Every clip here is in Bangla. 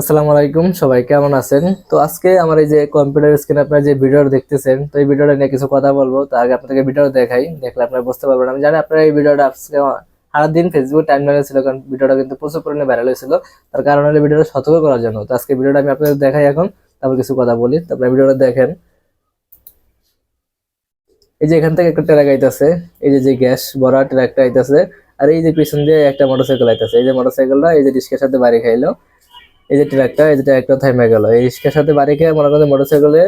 আসসালামু আলাইকুম, সবাই কেমন আছেন? তো আজকে আমার এই যে কম্পিউটার স্ক্রিনে আপনারা যে ভিডিওটা দেখতেছেন, তো এই ভিডিওটা নিয়ে কিছু কথা বলবো। তো আগে আপনাদেরকে ভিডিওটা দেখাই, দেখলে আপনারা বুঝতে পারবেন। আমি জানি আপনারা এই ভিডিওটা আজকে সারাদিন ফেসবুক টাইমলাইনে ছিল, কারণ ভিডিওটা কিন্তু প্রচুর পরিমাণে ভাইরাল হয়েছিল। তার কারণ হলো ভিডিওটা সতর্ক করার জন্য। তো আজকে ভিডিওটা আমি আপনাদের দেখাই এখন, তারপর কিছু কথা বলি। তো আপনারা ভিডিওটা দেখেন। এই যে এখান থেকে একটা ট্রাক আইতাছে, এই যে যে গ্যাস ভরা ট্রাকটা আইতাছে, আর এই যে পিছন দিয়ে একটা মোটরসাইকেল আইতাছে। এই যে মোটরসাইকেলটা এই যে রিস্কের সাথে বাড়ি খাইলো। এই যে ট্রাকটা থেমে গেল, এই রিস্কার সাথে বাড়ি খেয়ে মনে করেন মোটরসাইকেলে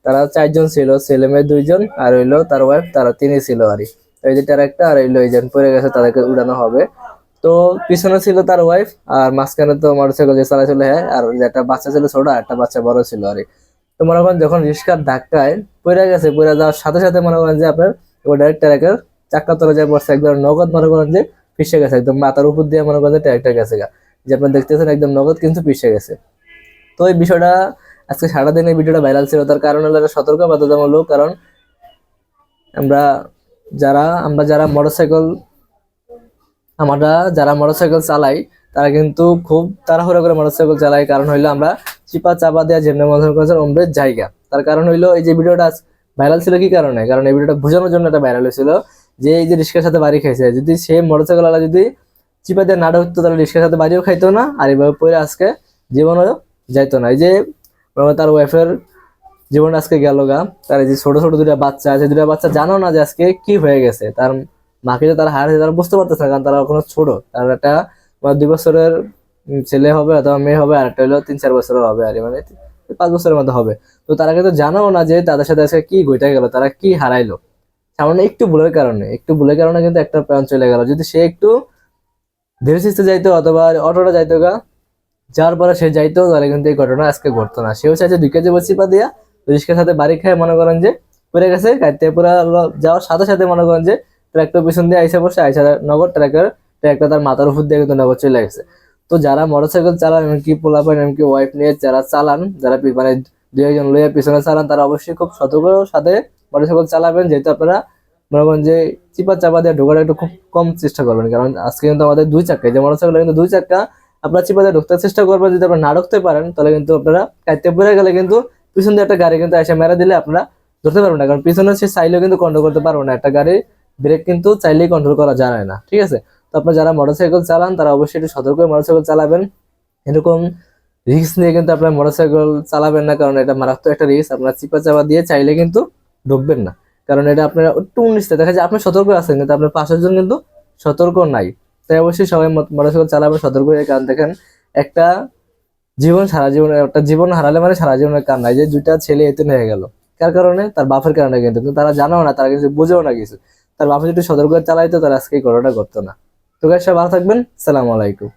তারা চারজন ছিল, ছেলে মেয়ে দুইজন আর হইলো তার ওয়াইফ, তারা তিনি ছিল আর এই যে ট্রাকটা আর হইলো এইজন পড়ে গেছে, তাদেরকে উড়ানো হবে। তো পিছনে ছিল তার ওয়াইফ, আর মাঝখানে তো মোটরসাইকেল যে চালাচ্ছিল হ্যাঁ, আর যে একটা বাচ্চা ছিল ছোট, আর একটা বাচ্চা বড় ছিল আর তো মনে করেন যখন রিস্কার ধাক্কায় পড়ে গেছে, পড়ে যাওয়ার সাথে সাথে মনে করেন যে আপনার ও ডাইরেক্ট ট্রাকের চাক্কা তলে যায় পড়ছে, একবার নগদ মনে করেন যে পিছিয়ে গেছে, একদম মাথার উপর দিয়ে মনে করেন যে ট্রাকটা গেছে গা, যে আপনার দেখতেছেন একদম নগদ কিন্তু পিছিয়ে গেছে। তো এই বিষয়টা আজকে সারাদিন এই ভিডিওটা ভাইরাল ছিল, তার কারণ হলো এটা সতর্ক বাধ্যতামূলক। কারণ আমরা আমরা যারা মোটরসাইকেল আমরা যারা মোটরসাইকেল চালাই, তারা কিন্তু খুব তাড়াহুড়ো করে মোটরসাইকেল চালাই। কারণ হইলো আমরা চিপা চাপা দেওয়া যেমনি মনে করেন ওমরের জায়গা। তার কারণ হইলো এই যে ভিডিওটা ভাইরাল ছিল কি কারণে, কারণ এই ভিডিওটা বোঝানোর জন্য এটা ভাইরাল হয়েছিল, যে এই যে রিস্কার সাথে বাড়ি খাইছে, যদি সে মোটরসাইকেল ওয়ালা যদি চিপা দিয়ে না ঢুকতো, তাহলে রিস্কার সাথে বাড়িও খাইতো না, আর এইভাবে পরে আজকে জীবনও যাইতো না। এই যে তার ওয়াইফের জীবন আজকে গেল গা। তার এই যে ছোট ছোট দুটা বাচ্চা আছে, দুটা বাচ্চা জানো না যে আজকে কি হয়ে গেছে। তার মাকে যে তারা হারিয়েছে তারা বুঝতে পারতেছে না, কারণ তারা এখনো ছোট। তার একটা 2 বছরের ছেলে হবে অথবা মেয়ে হবে, আর একটা হলো 3-4 বছরের হবে, আর মানে 5 বছরের মধ্যে হবে। তো তারা কিন্তু জানাও না যে তাদের সাথে আজকে কি ঘটে গেল, তারা কি হারাইলো। সামান্য একটু ভুলের কারণে কিন্তু একটা প্রাণ চলে গেল। যদি সে একটু ধীরে সুস্থে যাইতো অথবা অটোটা যাইতো গা, যার পরে সে যাইতো, তাহলে কিন্তু এই ঘটনা আজকে ঘটতো না। সেও চাইছে 2 কেজি চিপা দিয়া রিস্কার সাথে বাড়ি খায় মনে করেন যে পড়ে গেছে, কাটতে পুরা যাওয়ার সাথে সাথে মনে করেন যে ট্রাক্টর পিছন দিয়ে আইসা বসে, আইসা নগদ ট্রাক্টর তার মাথার উপর দিয়ে কিন্তু নগদ চলে গেছে। তো যারা মোটরসাইকেল চালান, এমনকি পোলাপান, এমনকি ওয়াইফ নিয়ে যারা চালান, যারা মানে 2 একজন লইয়া পিছনে চালান, তারা অবশ্যই খুব সতর্কর সাথে মোটরসাইকেল চালাবেন। যেহেতু আপনারা মনে করেন যে চিপা চাপা দিয়ে ঢোকাটা একটু খুব কম চেষ্টা করবেন, কারণ আজকে কিন্তু আমাদের 2 চাকা, যে মোটরসাইকেল কিন্তু 2 চাকা, আপনার চিপাতে ঢুকতে চেষ্টা করবেন। যদি আপনারা না ঢুকতে পারেন, তাহলে কিন্তু আপনারা কাইতে পড়ে গেলে কিন্তু পিছন দিয়ে একটা গাড়ি কিন্তু এসে মেরে দিলে আপনারা ধরতে পারবেন না, কারণ পিছনে সে চাইলেও কিন্তু কন্ট্রোল করতে পারবে না। একটা গাড়ি ব্রেক কিন্তু চাইলেই কন্ট্রোল করা যায় না, ঠিক আছে? তো আপনারা যারা মোটরসাইকেল চালান, তারা অবশ্যই একটু সতর্ক হয়ে মোটরসাইকেল চালাবেন। এরকম রিস্ক নিয়ে কিন্তু আপনার মোটরসাইকেল চালাবেন না, কারণ এটা মারাত্মক একটা রিস্ক। আপনার চিপা চাপা দিয়ে চাইলে কিন্তু ঢুকবেন না, কারণ এটা আপনারা একটু 19 দেখা যায় আপনি সতর্ক আছেন, কিন্তু আপনার পাশের জন কিন্তু সতর্ক নাই। তাই অবশ্যই সবাই মোটরসাইকেল চালাবেন সতর্ক হয়ে। কারণ দেখেন, একটা একটা জীবন হারালে মানে সারা জীবনের কান্না। এই যে 2টা ছেলে এতিম হয়ে গেল, কার কারণে? তার বাপের কারণে। কিন্তু তারা জানাও না, তারা কিছু বুঝেও না কিছু। তার বাপে যদি সতর্ক চালাইতো, তার আজকে এই ঘটনাটা ঘটতো না। তো গাইস, সবাই ভালো থাকবেন। সালাম আলাইকুম।